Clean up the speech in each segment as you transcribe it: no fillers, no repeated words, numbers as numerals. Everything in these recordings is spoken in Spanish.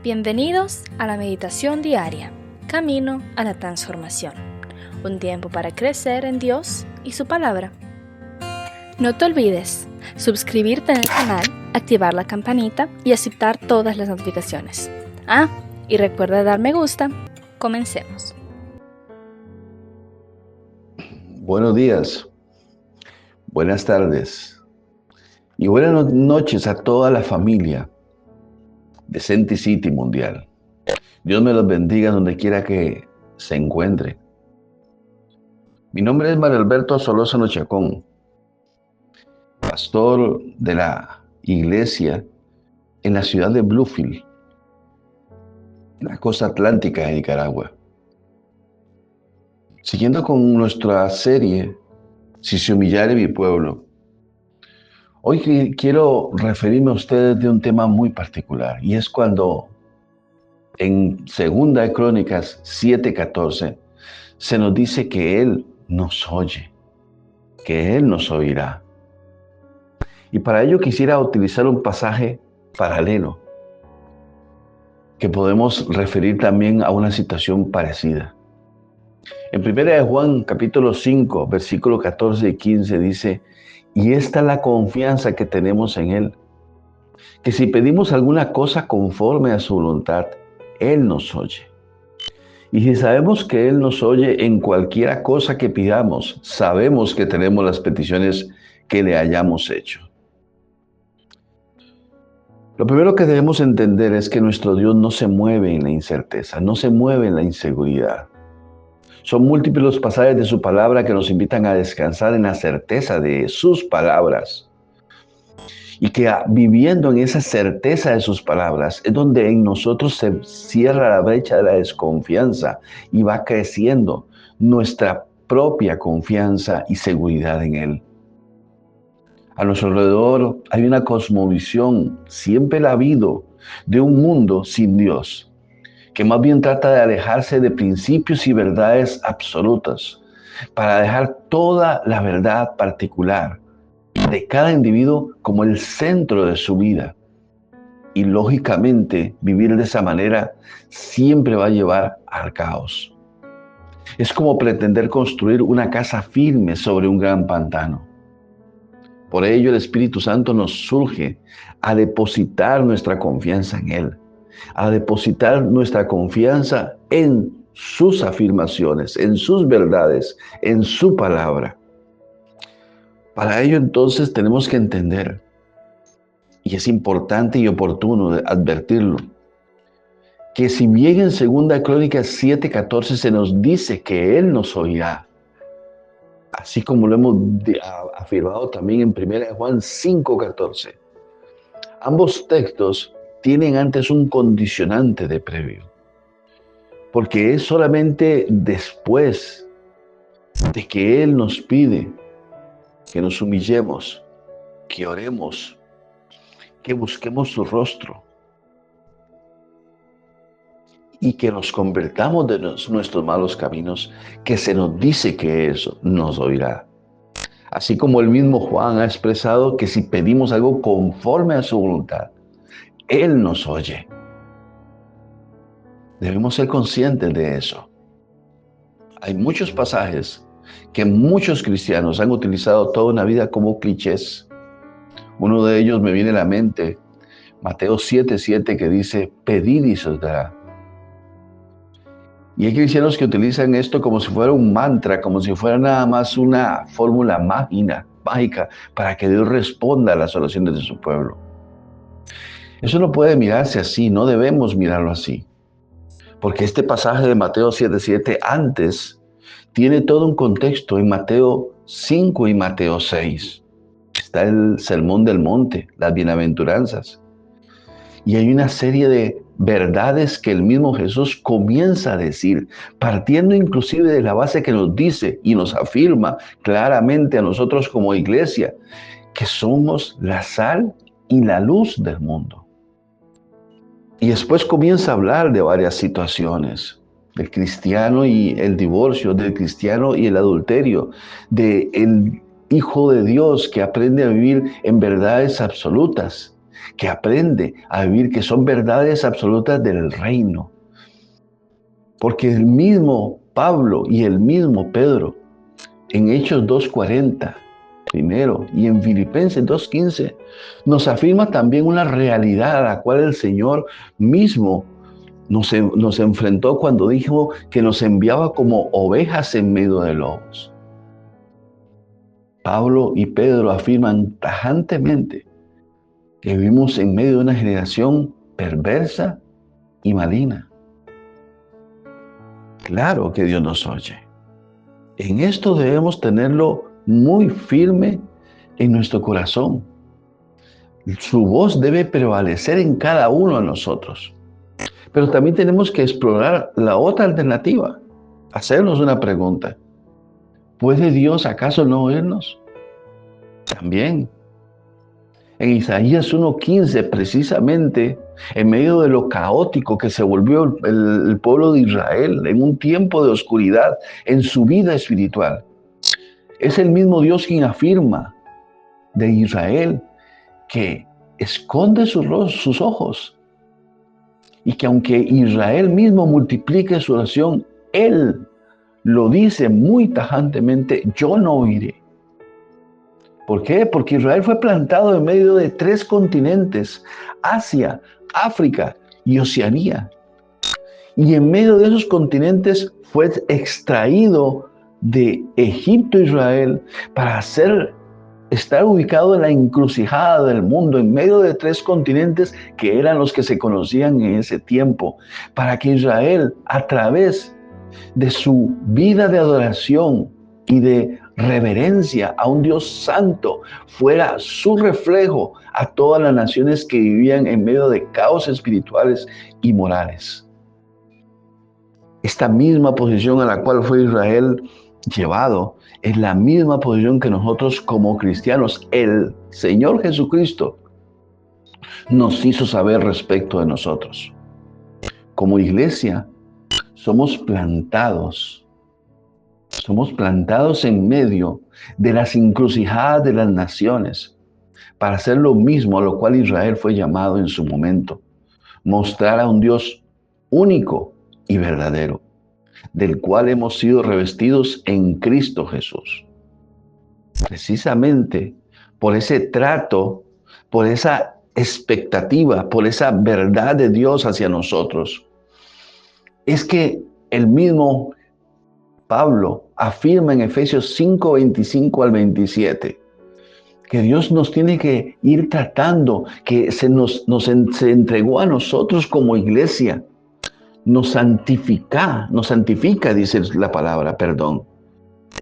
Bienvenidos a la meditación diaria, camino a la transformación. Un tiempo para crecer en Dios y su palabra. No te olvides suscribirte en el canal, activar la campanita y aceptar todas las notificaciones. Y recuerda dar me gusta. Comencemos. Buenos días, buenas tardes y buenas noches a toda la familia de Senti City Mundial. Dios me los bendiga donde quiera que se encuentre. Mi nombre es Mario Alberto Solórzano Chacón, pastor de la iglesia en la ciudad de Bluefield, en la costa atlántica de Nicaragua. Siguiendo con nuestra serie, Si se humillare mi pueblo, hoy quiero referirme a ustedes de un tema muy particular, y es cuando en 2 Crónicas 7:14 se nos dice que Él nos oye, que Él nos oirá. Y para ello quisiera utilizar un pasaje paralelo, que podemos referir también a una situación parecida. En 1 Juan capítulo 5, versículos 14 y 15 dice: y esta es la confianza que tenemos en Él, que si pedimos alguna cosa conforme a su voluntad, Él nos oye. Y si sabemos que Él nos oye en cualquiera cosa que pidamos, sabemos que tenemos las peticiones que le hayamos hecho. Lo primero que debemos entender es que nuestro Dios no se mueve en la incerteza, no se mueve en la inseguridad. Son múltiples los pasajes de su palabra que nos invitan a descansar en la certeza de sus palabras. Y que viviendo en esa certeza de sus palabras es donde en nosotros se cierra la brecha de la desconfianza y va creciendo nuestra propia confianza y seguridad en Él. A nuestro alrededor hay una cosmovisión, siempre la ha habido, de un mundo sin Dios, que más bien trata de alejarse de principios y verdades absolutas para dejar toda la verdad particular de cada individuo como el centro de su vida. Y lógicamente vivir de esa manera siempre va a llevar al caos. Es como pretender construir una casa firme sobre un gran pantano. Por ello el Espíritu Santo nos surge a depositar nuestra confianza en Él, a depositar nuestra confianza en sus afirmaciones, en sus verdades, en su palabra. Para ello entonces tenemos que entender, y es importante y oportuno advertirlo, que si bien en 2 Crónicas 7:14 se nos dice que Él nos oirá, así como lo hemos afirmado también en 1 Juan 5:14, ambos textos tienen antes un condicionante de previo, porque es solamente después de que Él nos pide que nos humillemos, que oremos, que busquemos su rostro y que nos convertamos de nuestros malos caminos, que se nos dice que eso nos oirá. Así como el mismo Juan ha expresado que si pedimos algo conforme a su voluntad, Él nos oye. Debemos ser conscientes de eso. Hay muchos pasajes que muchos cristianos han utilizado toda una vida como clichés. Uno de ellos me viene a la mente, Mateo 7:7, que dice: pedid y se os dará. Y hay cristianos que utilizan esto como si fuera un mantra, como si fuera nada más una fórmula mágica para que Dios responda a las oraciones de su pueblo. Eso no puede mirarse así, no debemos mirarlo así. Porque este pasaje de Mateo 7:7 antes tiene todo un contexto en Mateo 5 y Mateo 6. Está el Sermón del Monte, las bienaventuranzas. Y hay una serie de verdades que el mismo Jesús comienza a decir, partiendo inclusive de la base que nos dice y nos afirma claramente a nosotros como iglesia, que somos la sal y la luz del mundo. Y después comienza a hablar de varias situaciones, del cristiano y el divorcio, del cristiano y el adulterio, del Hijo de Dios que aprende a vivir en verdades absolutas, que aprende a vivir, que son verdades absolutas del reino. Porque el mismo Pablo y el mismo Pedro, en Hechos 2:40, primero, y en Filipenses 2:15, nos afirma también una realidad a la cual el Señor mismo nos enfrentó cuando dijo que nos enviaba como ovejas en medio de lobos. Pablo y Pedro afirman tajantemente que vivimos en medio de una generación perversa y maligna. Claro que Dios nos oye. En esto debemos tenerlo muy firme en nuestro corazón. Su voz debe prevalecer en cada uno de nosotros. Pero también tenemos que explorar la otra alternativa, hacernos una pregunta. ¿Puede Dios acaso no oírnos? También. En Isaías 1:15, precisamente, en medio de lo caótico que se volvió el pueblo de Israel, en un tiempo de oscuridad en su vida espiritual, es el mismo Dios quien afirma de Israel que esconde sus ojos y que aunque Israel mismo multiplique su oración, Él lo dice muy tajantemente: yo no oiré. ¿Por qué? Porque Israel fue plantado en medio de 3 continentes: Asia, África y Oceanía. Y en medio de esos continentes fue extraído de Egipto Israel para estar ubicado en la encrucijada del mundo, en medio de 3 continentes que eran los que se conocían en ese tiempo, para que Israel, a través de su vida de adoración y de reverencia a un Dios santo, fuera su reflejo a todas las naciones que vivían en medio de caos espirituales y morales. Esta misma posición a la cual fue Israel llevado es la misma posición que nosotros como cristianos, el Señor Jesucristo, nos hizo saber respecto de nosotros. Como iglesia, somos plantados en medio de las encrucijadas de las naciones para hacer lo mismo a lo cual Israel fue llamado en su momento: mostrar a un Dios único y verdadero, del cual hemos sido revestidos en Cristo Jesús. Precisamente por ese trato, por esa expectativa, por esa verdad de Dios hacia nosotros, es que el mismo Pablo afirma en Efesios 5:25 al 27 que Dios nos tiene que ir tratando, que se entregó a nosotros como iglesia, nos santifica, dice la palabra, perdón.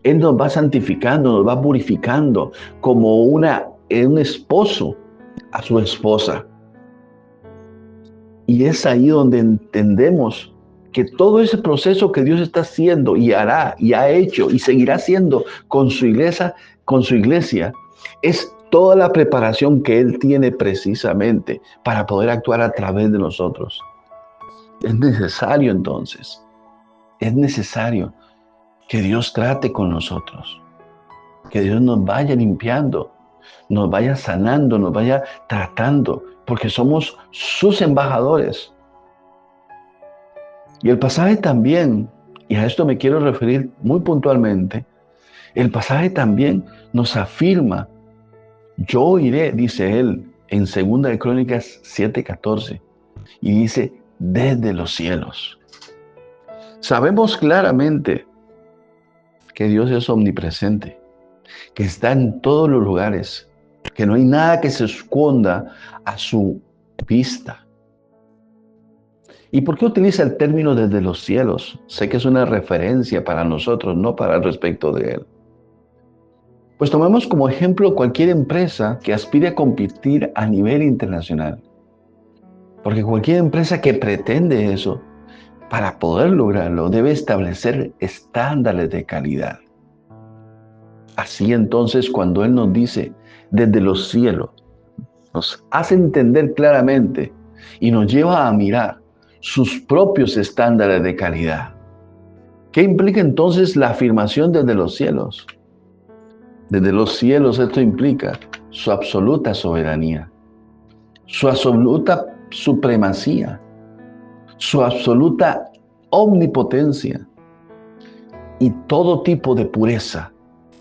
Él nos va santificando, nos va purificando como un esposo a su esposa. Y es ahí donde entendemos que todo ese proceso que Dios está haciendo y hará y ha hecho y seguirá haciendo con su iglesia, es toda la preparación que Él tiene precisamente para poder actuar a través de nosotros. Es necesario entonces, que Dios trate con nosotros, que Dios nos vaya limpiando, nos vaya sanando, nos vaya tratando, porque somos sus embajadores. Y el pasaje también, y a esto me quiero referir muy puntualmente, el pasaje también nos afirma: yo oiré, dice él, en 2 de Crónicas 7:14, y dice: desde los cielos. Sabemos claramente que Dios es omnipresente, que está en todos los lugares, que no hay nada que se esconda a su vista. ¿Y por qué utiliza el término desde los cielos? Sé que es una referencia para nosotros, no para el respecto de Él. Pues tomemos como ejemplo cualquier empresa que aspire a competir a nivel internacional. Porque cualquier empresa que pretende eso, para poder lograrlo, debe establecer estándares de calidad. Así entonces, cuando Él nos dice desde los cielos, nos hace entender claramente y nos lleva a mirar sus propios estándares de calidad. ¿Qué implica entonces la afirmación desde los cielos? Desde los cielos esto implica su absoluta soberanía. su absoluta supremacía, su absoluta omnipotencia y todo tipo de pureza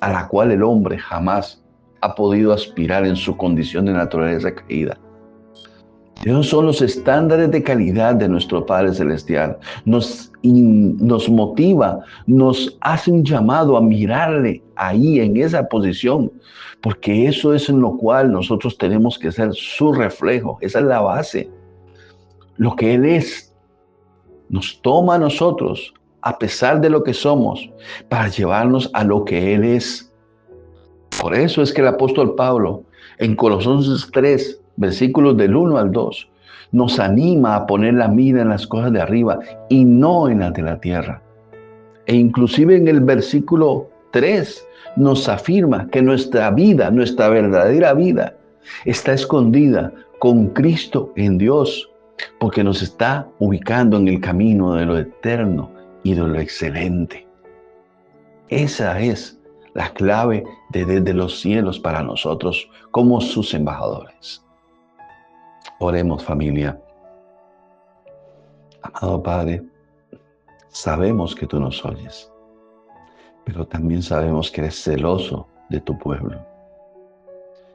a la cual el hombre jamás ha podido aspirar en su condición de naturaleza caída. Esos son los estándares de calidad de nuestro Padre Celestial. Nos motiva, nos hace un llamado a mirarle ahí, en esa posición, porque eso es en lo cual nosotros tenemos que ser su reflejo. Esa es la base. Lo que Él es, nos toma a nosotros, a pesar de lo que somos, para llevarnos a lo que Él es. Por eso es que el apóstol Pablo, en Colosenses 3, versículos del 1 al 2, nos anima a poner la mira en las cosas de arriba y no en las de la tierra. E inclusive en el versículo 3 nos afirma que nuestra vida, nuestra verdadera vida, está escondida con Cristo en Dios, porque nos está ubicando en el camino de lo eterno y de lo excelente. Esa es la clave desde los cielos para nosotros como sus embajadores. Oremos, familia. Amado Padre, sabemos que tú nos oyes, pero también sabemos que eres celoso de tu pueblo.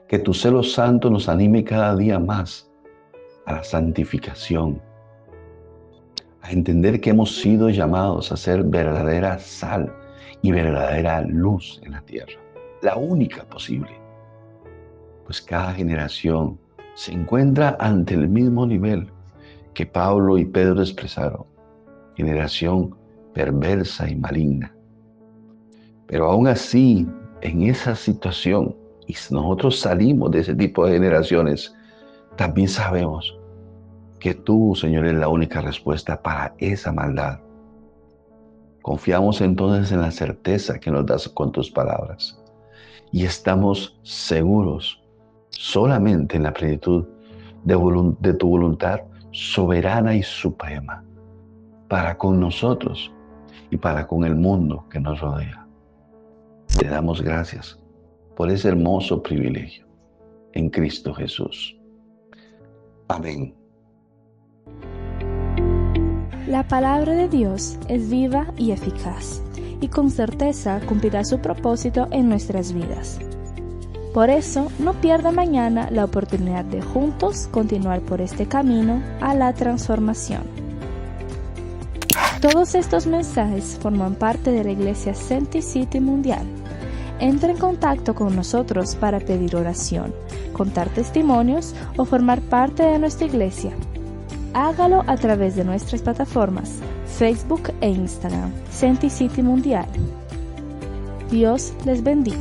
Que tu celo santo nos anime cada día más a la santificación, a entender que hemos sido llamados a ser verdadera sal y verdadera luz en la tierra, la única posible. Pues cada generación se encuentra ante el mismo nivel que Pablo y Pedro expresaron, generación perversa y maligna. Pero aún así, en esa situación, y si nosotros salimos de ese tipo de generaciones, también sabemos que tú, Señor, eres la única respuesta para esa maldad. Confiamos entonces en la certeza que nos das con tus palabras y estamos seguros solamente en la plenitud de tu voluntad soberana y suprema para con nosotros y para con el mundo que nos rodea. Te damos gracias por ese hermoso privilegio en Cristo Jesús. Amén. La palabra de Dios es viva y eficaz, y con certeza cumplirá su propósito en nuestras vidas. Por eso, no pierda mañana la oportunidad de juntos continuar por este camino a la transformación. Todos estos mensajes forman parte de la Iglesia Senti City Mundial. Entra en contacto con nosotros para pedir oración, contar testimonios o formar parte de nuestra iglesia. Hágalo a través de nuestras plataformas Facebook e Instagram, Senti City Mundial. Dios les bendiga.